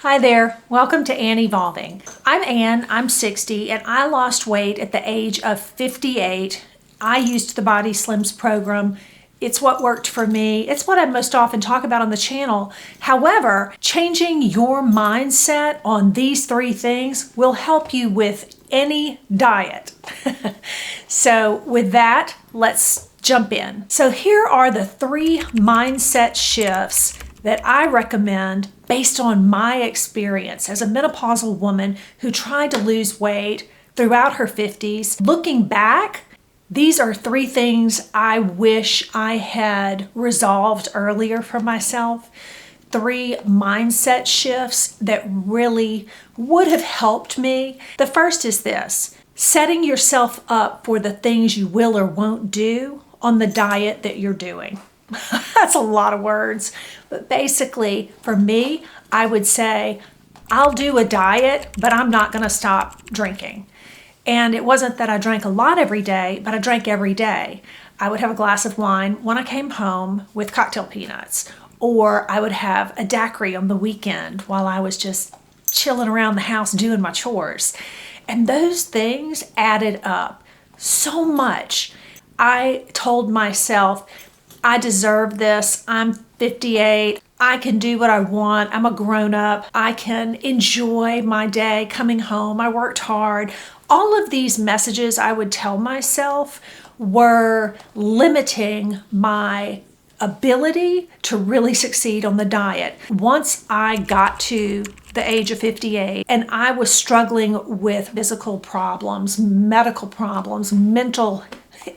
Hi there, welcome to AnnEvolving. I'm Ann, I'm 60, and I lost weight at the age of 58. I used the Body Slims program. It's what worked for me. It's what I most often talk about on the channel. However, changing your mindset on these three things will help you with any diet. So with that, let's jump in. So here are the three mindset shifts that I recommend based on my experience as a menopausal woman who tried to lose weight throughout her 50s. Looking back, these are three things I wish I had resolved earlier for myself. Three mindset shifts that really would have helped me. The first is this: setting yourself up for the things you will or won't do on the diet that you're doing. That's a lot of words, but basically for me, I would say I'll do a diet, but I'm not going to stop drinking. And it wasn't that I drank a lot every day, but I drank every day. I would have a glass of wine when I came home with cocktail peanuts, or I would have a daiquiri on the weekend while I was just chilling around the house doing my chores. And those things added up so much. I told myself, I deserve this. I'm 58. I can do what I want. I'm a grown-up. I can enjoy my day coming home. I worked hard. All of these messages I would tell myself were limiting my ability to really succeed on the diet. Once I got to the age of 58 and I was struggling with physical problems, medical problems, mental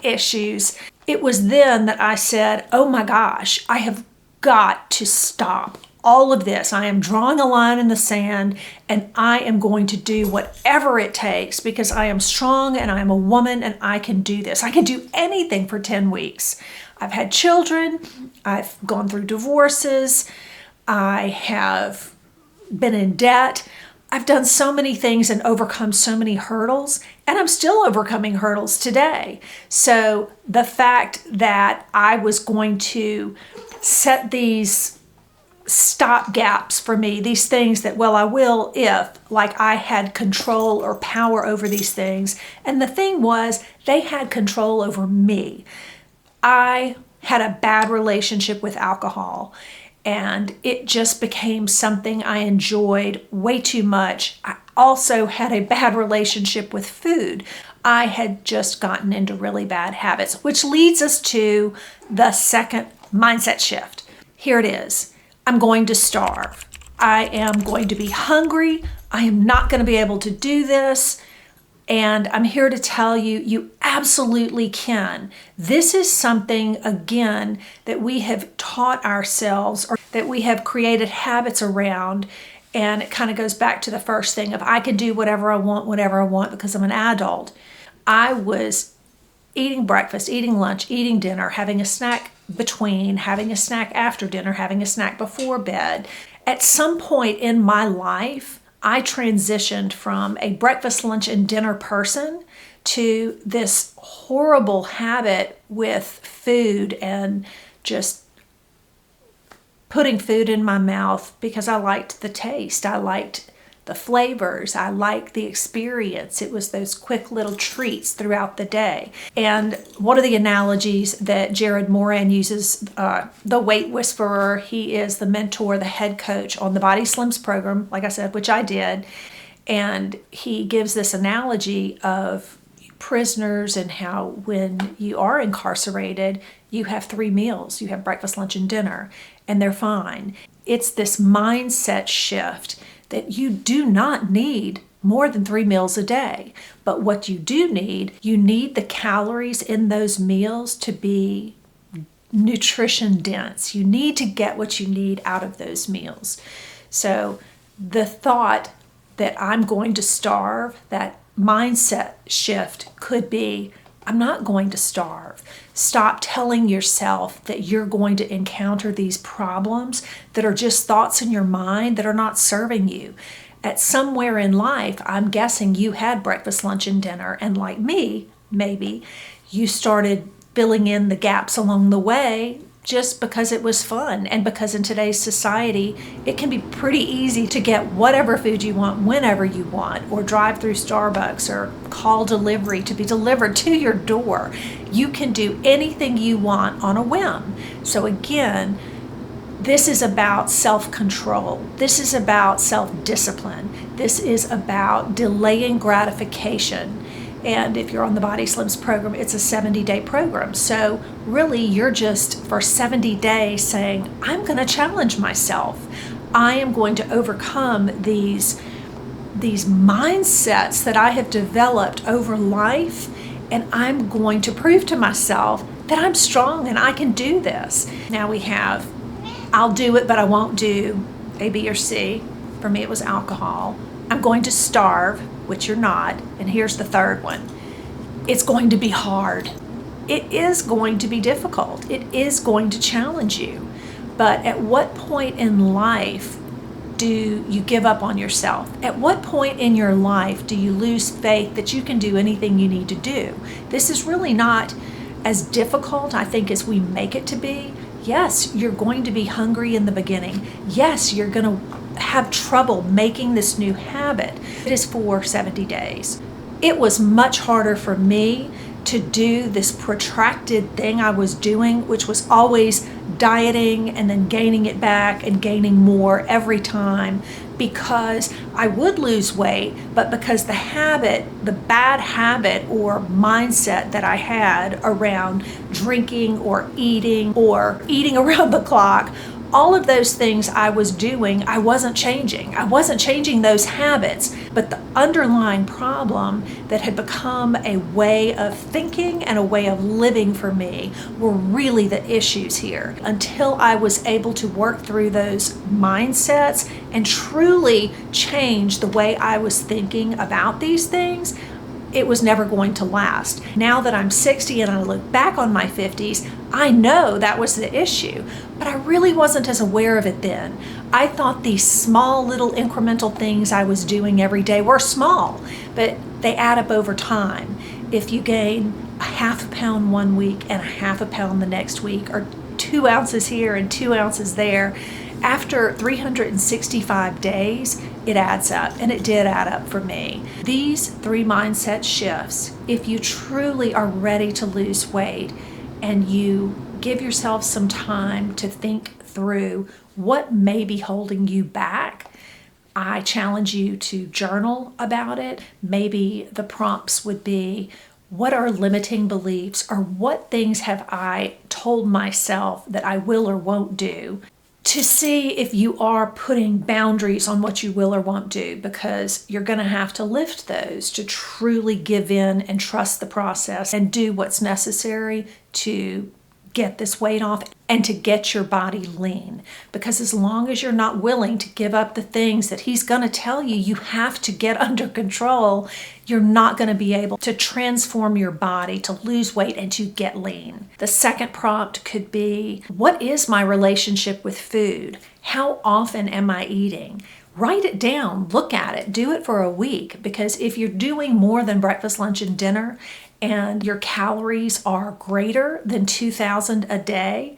issues, it was then that I said, oh my gosh, I have got to stop all of this. I am drawing a line in the sand and I am going to do whatever it takes because I am strong and I am a woman and I can do this. I can do anything for 10 weeks. I've had children. I've gone through divorces. I have been in debt. I've done so many things and overcome so many hurdles, and I'm still overcoming hurdles today. So the fact that I was going to set these stop gaps for me, these things that, well, I will if, like I had control or power over these things. And the thing was, they had control over me. I had a bad relationship with alcohol, and it just became something I enjoyed way too much. I also had a bad relationship with food. I had just gotten into really bad habits, which leads us to the second mindset shift. Here it is. I'm going to starve. I am going to be hungry. I am not going to be able to do this. And I'm here to tell you, you absolutely can. This is something, again, that we have taught ourselves or that we have created habits around. And it kind of goes back to the first thing of I can do whatever I want because I'm an adult. I was eating breakfast, eating lunch, eating dinner, having a snack between, having a snack after dinner, having a snack before bed. At some point in my life, I transitioned from a breakfast, lunch, and dinner person to this horrible habit with food and just putting food in my mouth because I liked the taste. I liked the flavors. I liked the experience. It was those quick little treats throughout the day. And one of the analogies that Jared Moran uses, the weight whisperer, he is the mentor, the head coach on the Body Slims program, like I said, which I did. And he gives this analogy of prisoners and how when you are incarcerated, you have 3 meals. You have breakfast, lunch, and dinner, and they're fine. It's this mindset shift that you do not need more than 3 meals a day. But what you do need, you need the calories in those meals to be nutrition dense. You need to get what you need out of those meals. So the thought that I'm going to starve, that mindset shift could be, I'm not going to starve. Stop telling yourself that you're going to encounter these problems that are just thoughts in your mind that are not serving you. At somewhere in life, I'm guessing you had breakfast, lunch, and dinner, and like me, maybe, you started filling in the gaps along the way just because it was fun, and because in today's society it can be pretty easy to get whatever food you want whenever you want, or drive through Starbucks or call delivery to be delivered to your door. You can do anything you want on a whim. So again, this is about self-control. This is about self-discipline. This is about delaying gratification. And if you're on the Body Slims program, it's a 70-day program. So really, you're just for 70 days saying, I'm going to challenge myself. I am going to overcome these mindsets that I have developed over life, and I'm going to prove to myself that I'm strong and I can do this. Now we have, I'll do it, but I won't do A, B, or C. For me, it was alcohol. I'm going to starve, which you're not. And here's the third one. It's going to be hard. It is going to be difficult. It is going to challenge you. But at what point in life do you give up on yourself? At what point in your life do you lose faith that you can do anything you need to do? This is really not as difficult, I think, as we make it to be. Yes, you're going to be hungry in the beginning. Yes, you're going to have trouble making this new habit. It is for 70 days. It was much harder for me to do this protracted thing I was doing, which was always dieting and then gaining it back and gaining more every time, because I would lose weight, but because the habit, the bad habit or mindset that I had around drinking or eating around the clock, all of those things I was doing, I wasn't changing. I wasn't changing those habits, but the underlying problem that had become a way of thinking and a way of living for me were really the issues here. Until I was able to work through those mindsets and truly change the way I was thinking about these things, it was never going to last. Now that I'm 60 and I look back on my 50s, I know that was the issue, but I really wasn't as aware of it then. I thought these small little incremental things I was doing every day were small, but they add up over time. If you gain a half a pound one week and a half a pound the next week, or 2 ounces here and 2 ounces there, after 365 days, it adds up, and it did add up for me. These 3 mindset shifts, if you truly are ready to lose weight and you give yourself some time to think through what may be holding you back, I challenge you to journal about it. Maybe the prompts would be, what are limiting beliefs, or what things have I told myself that I will or won't do, to see if you are putting boundaries on what you will or won't do, because you're going to have to lift those to truly give in and trust the process and do what's necessary to get this weight off and to get your body lean. Because as long as you're not willing to give up the things that he's going to tell you you have to get under control, you're not going to be able to transform your body to lose weight and to get lean. The second prompt could be, what is my relationship with food? How often am I eating? Write it down, look at it, do it for a week, because if you're doing more than breakfast, lunch, and dinner, and your calories are greater than 2,000 a day,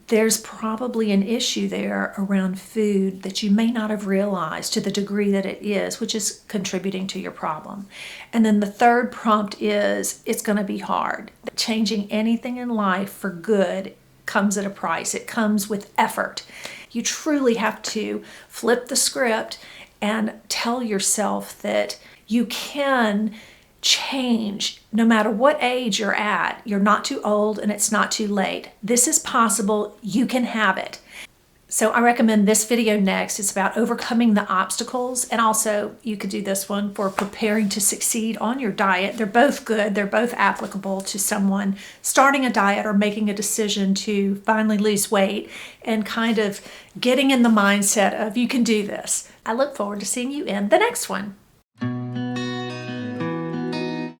there's probably an issue there around food that you may not have realized to the degree that it is, which is contributing to your problem. And then the third prompt is, it's going to be hard. Changing anything in life for good comes at a price. It comes with effort. You truly have to flip the script and tell yourself that you can change no matter what age you're at. You're not too old and it's not too late. This is possible. You can have it. So I recommend this video next. It's about overcoming the obstacles, and also you could do this one for preparing to succeed on your diet. They're both good. They're both applicable to someone starting a diet or making a decision to finally lose weight and kind of getting in the mindset of you can do this. I look forward to seeing you in the next one.